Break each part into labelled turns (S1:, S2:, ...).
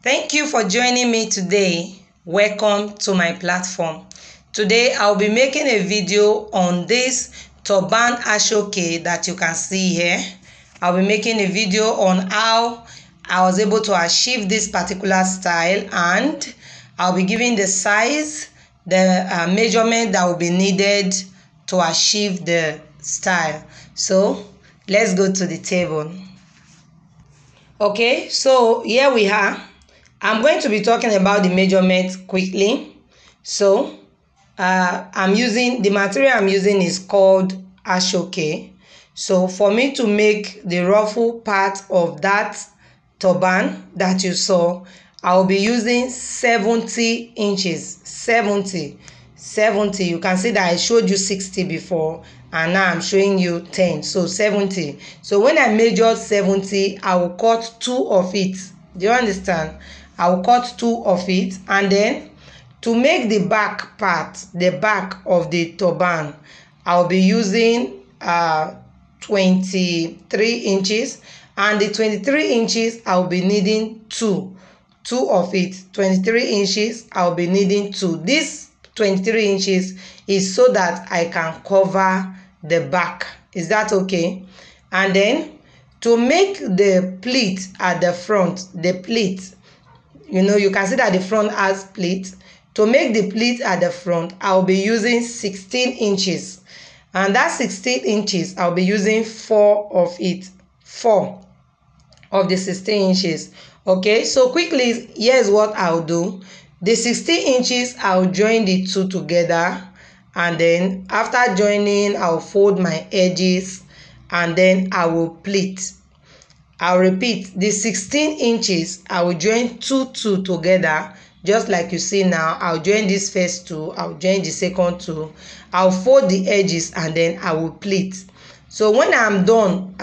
S1: Thank you for joining me today. Welcome to my platform. Today I'll be making a video on this turban ashoke that you can see here. I'll be making a video on how I was able to achieve this particular style, and I'll be giving the size, the measurement that will be needed to achieve the style. So let's go to the table. Okay, so here we are. I'm going to be talking about the measurements quickly. So I'm using the material I'm using is called ashoke. So for me to make the ruffle part of that turban that you saw, I'll be using 70 inches. 70. You can see that I showed you 60 before, and now I'm showing you 10, so 70. So when I measured 70, I will cut 2 of it. Do you understand? I will cut 2 of it, and then to make the back part, the back of the turban, I'll be using 23 inches, and the 23 inches I'll be needing 2 of it. 23 inches I'll be needing 2. This 23 inches is so that I can cover the back. Is that okay? And then to make the pleat at the front, the pleat, you can see that the front has pleat. To make the pleat at the front, I'll be using 16 inches. And that 16 inches, I'll be using 4 of it. 4 of the 16 inches. Okay, so quickly, here's what I'll do. The 16 inches, I'll join the two together. And then after joining, I'll fold my edges. And then I will pleat. I'll repeat, the 16 inches, I will join two together, just like you see now. I'll join this first 2, I'll join the second 2, I'll fold the edges, and then I will pleat. So when I'm done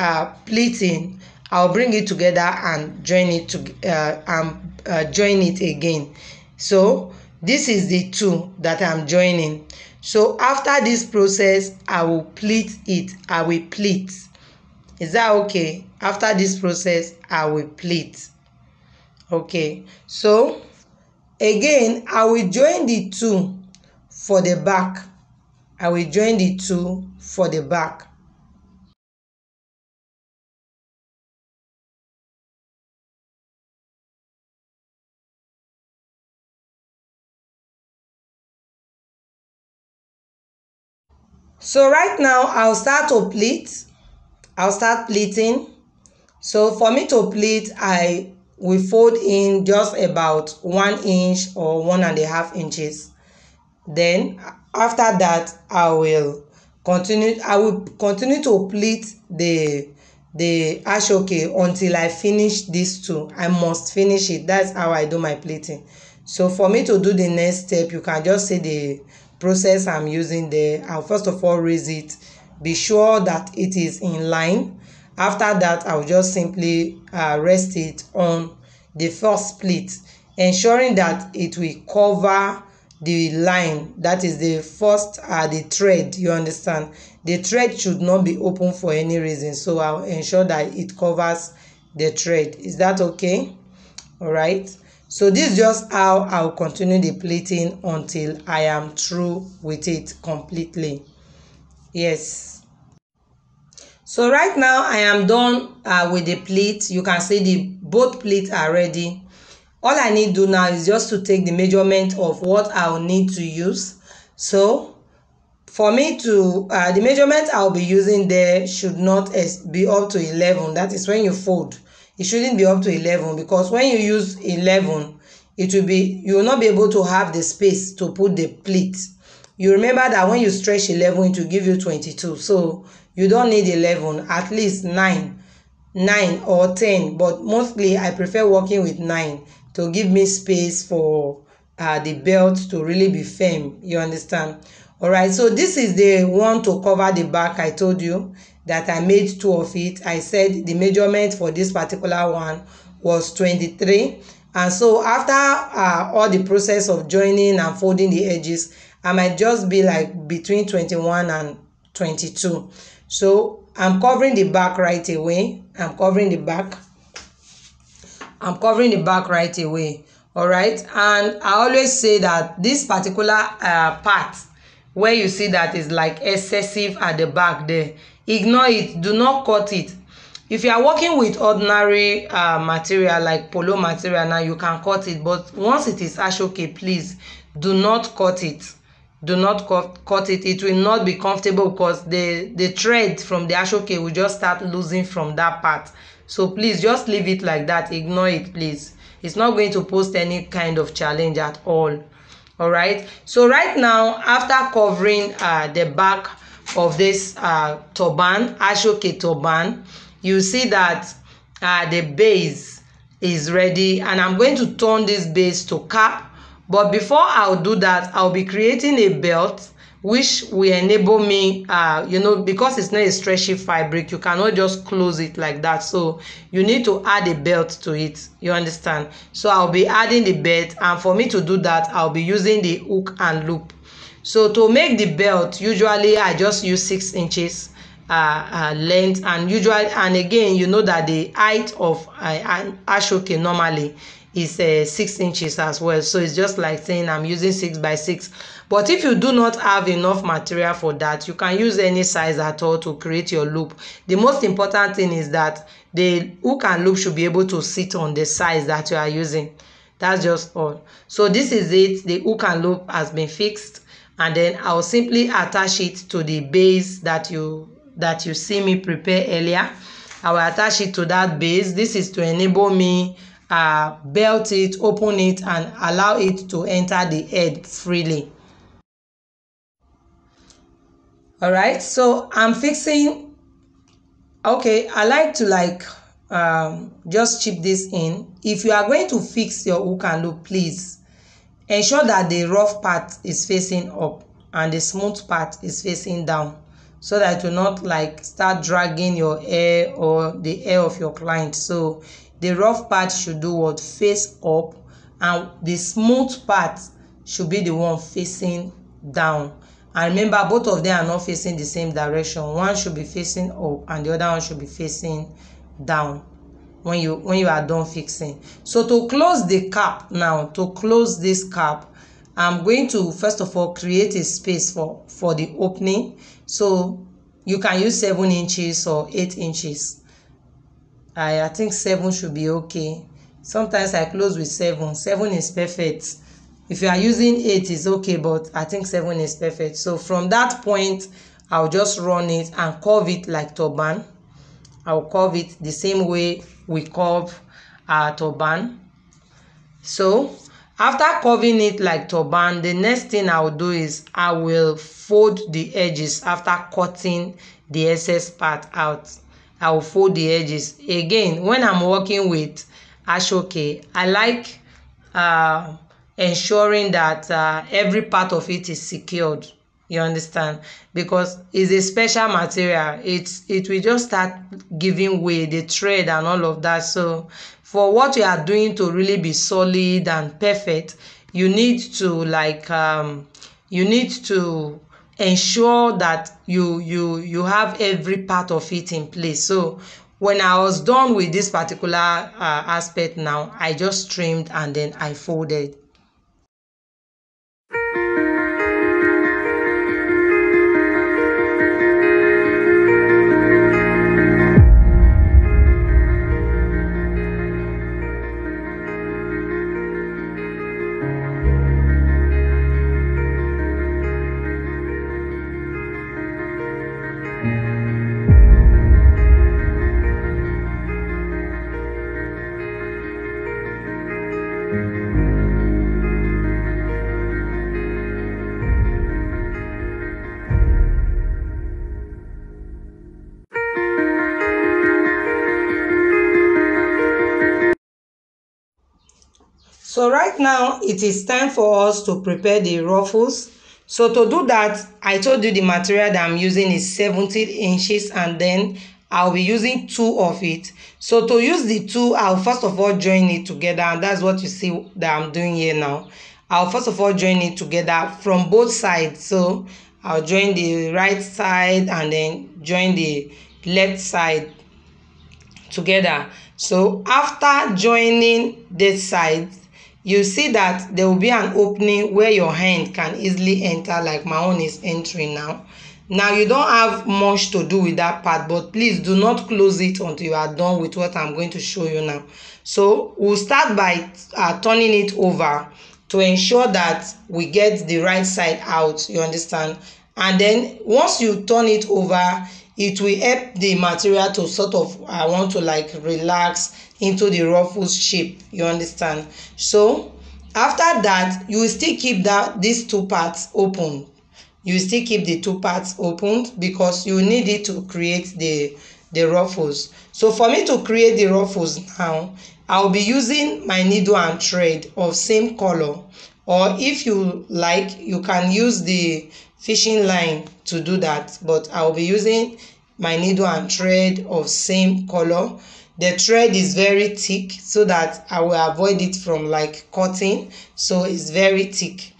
S1: pleating, I'll bring it together and join it join it again. So this is the 2 that I'm joining. So after this process, I will pleat it. I will pleat. Is that okay? After this process, I will pleat. Okay, so again, I will join the 2 for the back. I will join the 2 for the back. So right now, I'll start to pleat. I'll start pleating. So for me to pleat, I will fold in just about 1 inch or 1.5 inches. Then after that, I will continue to pleat the ashoke until I finish these 2. I must finish it. That's how I do my pleating. So for me to do the next step, you can just see the process I'm using there. I'll first of all raise it, be sure that it is in line. After that, I'll just simply rest it on the first pleat, ensuring that it will cover the line, that is the first the thread. You understand, the thread should not be open for any reason, so I'll ensure that it covers the thread. Is that okay? All right, so this is just how I'll continue the pleating until I am through with it completely. Yes, so right now I am done with the pleat. You can see both pleats are ready. All I need to do now is just to take the measurement of what I'll need to use. So for me to, the measurement I'll be using there should not be up to 11. That is when you fold. It shouldn't be up to 11, because when you use 11, you will not be able to have the space to put the pleat. You remember that when you stretch 11, it will give you 22. So you don't need 11, at least 9 or 10, but mostly I prefer working with 9 to give me space for the belt to really be firm. You understand? All right, so this is the one to cover the back. I told you that I made 2 of it. I said the measurement for this particular one was 23, and so after all the process of joining and folding the edges, I might just be like between 21 and 22. So I'm covering the back right away. I'm covering the back. I'm covering the back right away. All right, and I always say that this particular part where you see that is like excessive at the back there, ignore it, do not cut it. If you are working with ordinary material like polo material now, you can cut it, but once it is ashoke, please do not cut it. Do not cut it. It will not be comfortable because the thread from the ashoke will just start losing from that part. So please just leave it like that, ignore it please. It's not going to pose any kind of challenge at all. All right, so right now, after covering the back of this turban, ashoke turban, you see that the base is ready, and I'm going to turn this base to cap. But before I'll do that, I'll be creating a belt which will enable me, because it's not a stretchy fabric, you cannot just close it like that. So you need to add a belt to it, you understand? So I'll be adding the belt, and for me to do that, I'll be using the hook and loop. So to make the belt, usually I just use 6 inches length, and again, you know that the height of an ashoke normally is 6 inches as well. So it's just like saying I'm using 6 by 6. But if you do not have enough material for that, you can use any size at all to create your loop. The most important thing is that the hook and loop should be able to sit on the size that you are using. That's just all. So this is it. The hook and loop has been fixed, and then I'll simply attach it to the base that you see me prepare earlier. I will attach it to that base. This is to enable me belt it, open it, and allow it to enter the head freely. All right, so I'm fixing. Okay, I like to just chip this in. If you are going to fix your hook and loop, please ensure that the rough part is facing up and the smooth part is facing down, so that it will not start dragging your hair or the hair of your client. So the rough part should do what? Face up, and the smooth part should be the one facing down. And remember, both of them are not facing the same direction. One should be facing up and the other one should be facing down when you are done fixing. So to close the cap now, to close this cap, I'm going to first of all create a space for the opening. So you can use 7 inches or 8 inches. I think 7 should be okay. Sometimes I close with 7. 7 is perfect. If you are using 8, it's okay, but I think 7 is perfect. So from that point, I'll just run it and curve it like turban. I'll curve it the same way we curve our turban. So after curving it like turban, the next thing I'll do is I will fold the edges after cutting the excess part out. I will fold the edges. Again, when I'm working with ashoke, I like ensuring that every part of it is secured, you understand, because it's a special material. It will just start giving way, the thread and all of that. So for what you are doing to really be solid and perfect, you need to ensure that you have every part of it in place. So when I was done with this particular aspect now, I just trimmed and then I folded. So right now it is time for us to prepare the ruffles. So to do that, I told you the material that I'm using is 17 inches, and then I'll be using 2 of it. So to use the 2, I'll first of all join it together, and that's what you see that I'm doing here now. I'll first of all join it together from both sides. So I'll join the right side and then join the left side together. So after joining this side, you see that there will be an opening where your hand can easily enter, like my own is entering now. Now you don't have much to do with that part, but please do not close it until you are done with what I'm going to show you now. So we'll start by turning it over to ensure that we get the right side out, you understand? And then once you turn it over, it will help the material to sort of want to like relax into the ruffles shape, you understand? So after that, you will still keep these two parts open. You still keep the two parts open because you need it to create the ruffles. So for me to create the ruffles now, I'll be using my needle and thread of same color, or if you like, you can use the fishing line to do that, but I'll be using my needle and thread of same color. The thread is very thick so that I will avoid it from like cutting, so it's very thick.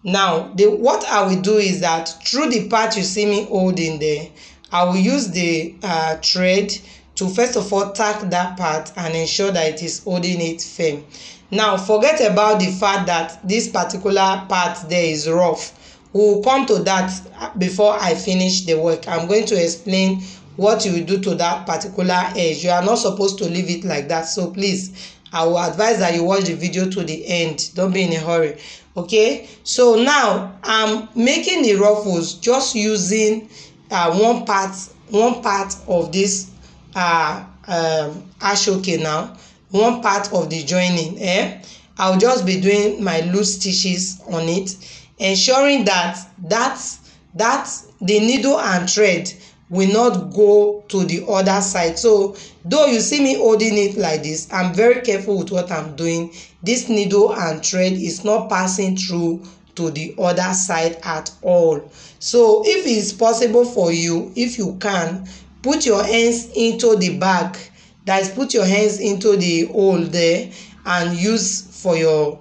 S1: Now what I will do is that through the part you see me holding there, I will use the thread to first of all tack that part and ensure that it is holding it firm. Now forget about the fact that this particular part there is rough. We will come to that before I finish the work. I'm going to explain what you will do to that particular edge. You are not supposed to leave it like that, so please, I will advise that you watch the video to the end. Don't be in a hurry. Okay, so now I'm making the ruffles just using one part of this ashoke. Now one part of the joining, I'll just be doing my loose stitches on it, ensuring that the needle and thread will not go to the other side. So though you see me holding it like this, I'm very careful with what I'm doing. This needle and thread is not passing through to the other side at all. So if it's possible for you, if you can, put your hands into the bag, that is, put your hands into the hole there and use for your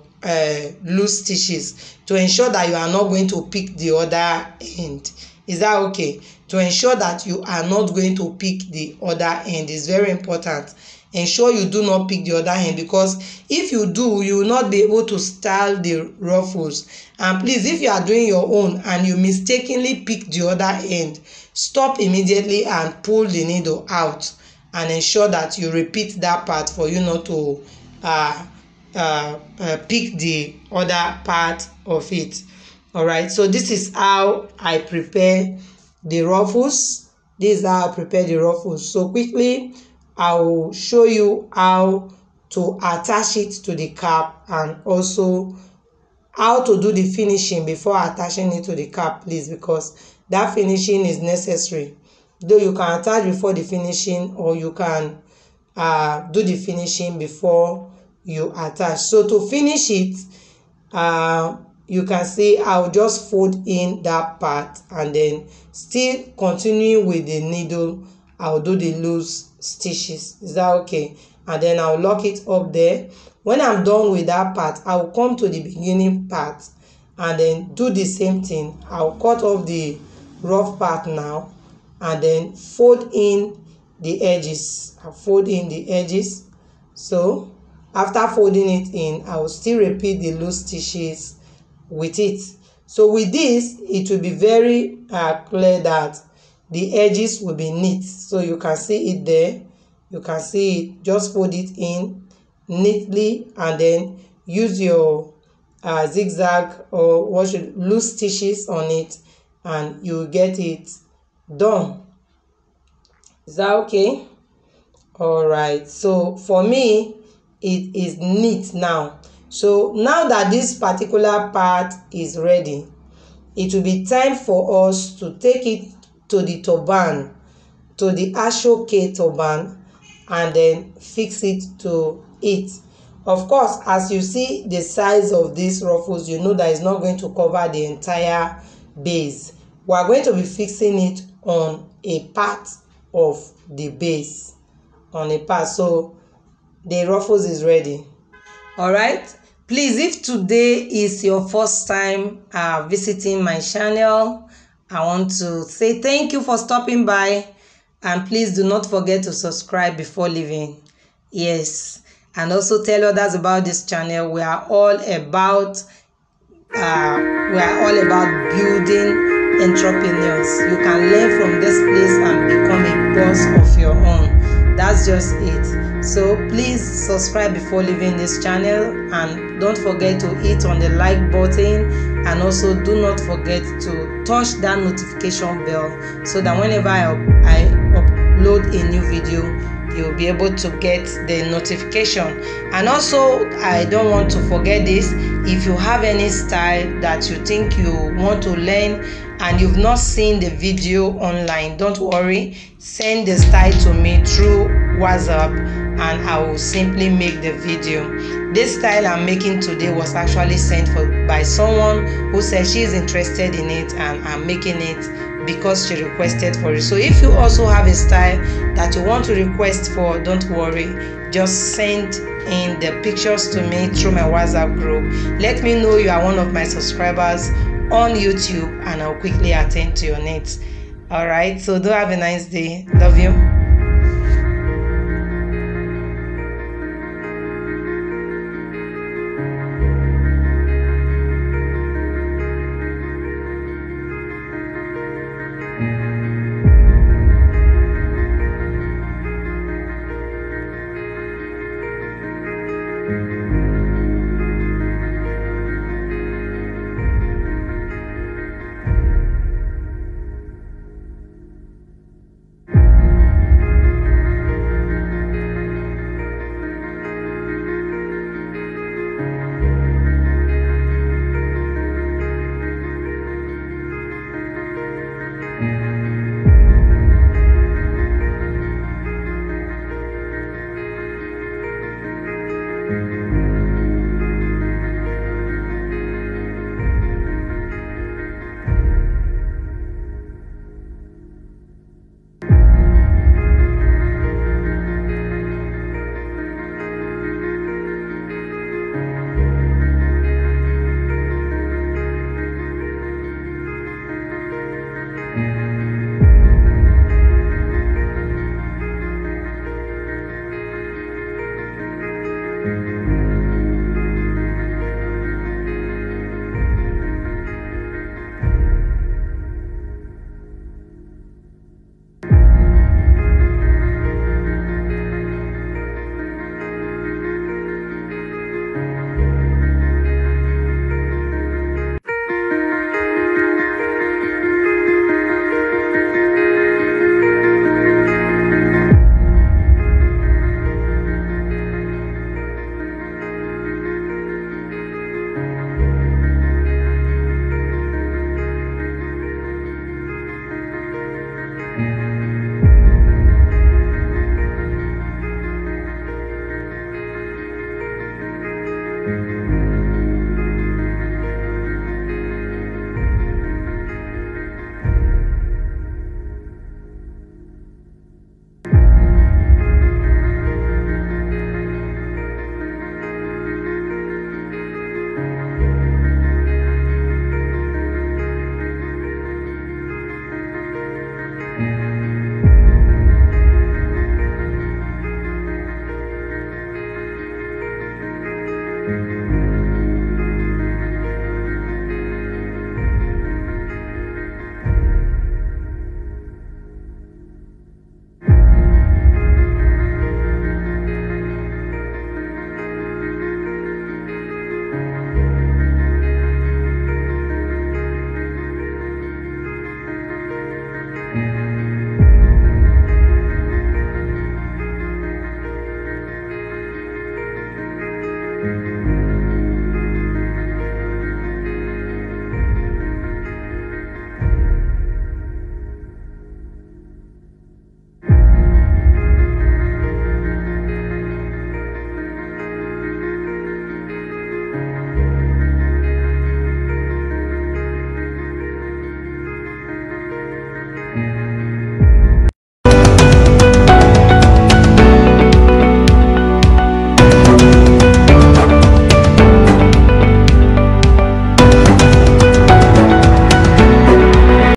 S1: loose stitches to ensure that you are not going to pick the other end. Is that okay? To ensure that you are not going to pick the other end is very important. Ensure you do not pick the other end, because if you do, you will not be able to style the ruffles. And please, if you are doing your own and you mistakenly pick the other end, stop immediately and pull the needle out and ensure that you repeat that part for you not to pick the other part of it. All right, so this is how I prepare the ruffles. This is how I prepare the ruffles. So quickly I will show you how to attach it to the cap, and also how to do the finishing before attaching it to the cap, please, because that finishing is necessary. Though you can attach before the finishing, or you can do the finishing before you attach. So to finish it, you can see I'll just fold in that part and then still continue with the needle. I'll do the loose stitches. Is that okay? And then I'll lock it up there. When I'm done with that part, I'll come to the beginning part and then do the same thing. I'll cut off the rough part now and then fold in the edges. I'll fold in the edges. So after folding it in, I will still repeat the loose stitches with it. So with this, it will be very clear that the edges will be neat. So you can see it there. You can see it. Just fold it in neatly and then use your zigzag or loose stitches on it, and you get it done. Is that okay? All right, so for me it is neat now. So now that this particular part is ready, it will be time for us to take it to the turban, to the ashoke turban, and then fix it to it. Of course, as you see the size of these ruffles, you know that it's not going to cover the entire base. We are going to be fixing it on a part of the base, on a part. So the ruffles is ready. All right, please, if today is your first time visiting my channel, I want to say thank you for stopping by, and please do not forget to subscribe before leaving. Yes, and also tell others about this channel. We are all about building entrepreneurs. You can learn from this place and become a boss of your own. That's just it. So please subscribe before leaving this channel, and don't forget to hit on the like button, and also do not forget to touch that notification bell so that whenever I upload a new video, you'll be able to get the notification. And also, I don't want to forget this: if you have any style that you think you want to learn and you've not seen the video online, don't worry, send the style to me through WhatsApp and I will simply make the video. This style I'm making today was actually sent by someone who said she is interested in it, and I'm making it because she requested for it. So if you also have a style that you want to request for, don't worry, just send in the pictures to me through my WhatsApp group. Let me know you are one of my subscribers on YouTube, and I'll quickly attend to your needs. All right, so do have a nice day. Love you.